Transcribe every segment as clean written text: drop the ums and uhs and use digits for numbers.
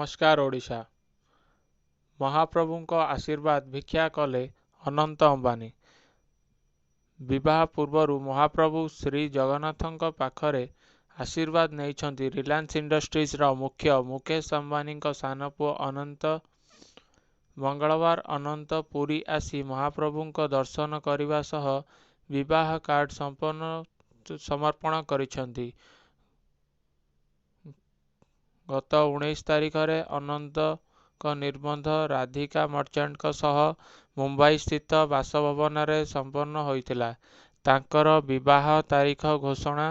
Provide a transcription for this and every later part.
ନମସ୍କାର ଓଡ଼ିଶା। ମହାପ୍ରଭୁଙ୍କ ଆଶୀର୍ବାଦ ଭିକ୍ଷା କଲେ ଅନନ୍ତ ଅମ୍ବାନୀ। ବିବାହ ପୂର୍ବରୁ ମହାପ୍ରଭୁ ଶ୍ରୀ ଜଗନ୍ନାଥଙ୍କ ପାଖରେ ଆଶୀର୍ବାଦ ନେଇଛନ୍ତି ରିଲାଏନ୍ସ ଇଣ୍ଡଷ୍ଟ୍ରିଜର ମୁଖ୍ୟ ମୁକେଶ ଅମ୍ବାନୀଙ୍କ ସାନପୁଅ ଅନନ୍ତ। ମଙ୍ଗଳବାର ଅନନ୍ତ ପୁରୀ ଆସି ମହାପ୍ରଭୁଙ୍କ ଦର୍ଶନ କରିବା ସହ ବିବାହ କାର୍ଡ ସମର୍ପଣ କରିଛନ୍ତି। ଗତ 19 ତାରିଖରେ ଅନନ୍ତଙ୍କ ନିର୍ବନ୍ଧ ରାଧିକା ମର୍ଚ୍ଚାଣ୍ଟଙ୍କ ସହ ମୁମ୍ବାଇ ସ୍ଥିତ ବାସଭବନରେ ସମ୍ପନ୍ନ ହୋଇଥିଲା। ତାଙ୍କର ବିବାହ ତାରିଖ ଘୋଷଣା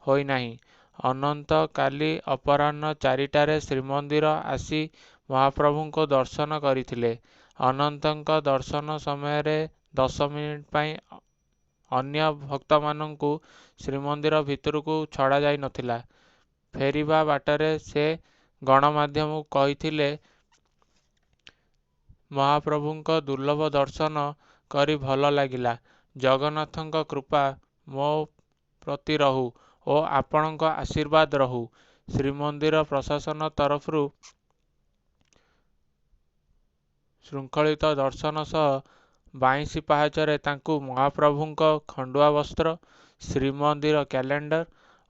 ହୋଇନାହିଁ। ଅନନ୍ତ କାଲି ଅପରାହ୍ନ 4ଟାରେ ଶ୍ରୀମନ୍ଦିର ଆସି ମହାପ୍ରଭୁଙ୍କୁ ଦର୍ଶନ କରିଥିଲେ। ଅନନ୍ତଙ୍କ ଦର୍ଶନ ସମୟରେ 10 ମିନିଟ୍ ପାଇଁ ଅନ୍ୟ ଭକ୍ତମାନଙ୍କୁ ଶ୍ରୀମନ୍ଦିର ଭିତରକୁ ଛଡ଼ାଯାଇନଥିଲା। ଫେରିବା ବାଟରେ ସେ ଗଣମାଧ୍ୟମକୁ କହିଥିଲେ, ମହାପ୍ରଭୁଙ୍କ ଦୁର୍ଲଭ ଦର୍ଶନ କରି ଭଲ ଲାଗିଲା। ଜଗନ୍ନାଥଙ୍କ କୃପା ମୋ ପ୍ରତି ରହୁ ଓ ଆପଣଙ୍କ ଆଶୀର୍ବାଦ ରହୁ। ଶ୍ରୀମନ୍ଦିର ପ୍ରଶାସନ ତରଫରୁ ଶୃଙ୍ଖଳିତ ଦର୍ଶନ ସହ 22 ପାହାଚରେ ତାଙ୍କୁ ମହାପ୍ରଭୁଙ୍କ ଖଣ୍ଡୁଆ ବସ୍ତ୍ର, ଶ୍ରୀମନ୍ଦିର କ୍ୟାଲେଣ୍ଡର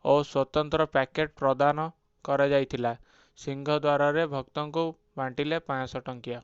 ଓ ସ୍ୱତନ୍ତ୍ର ପ୍ୟାକେଟ୍ ପ୍ରଦାନ କରାଯାଇଥିଲା। ସିଂହଦ୍ୱାରରେ ଭକ୍ତଙ୍କୁ ବାଣ୍ଟିଲେ 500 ଟଙ୍କିଆ।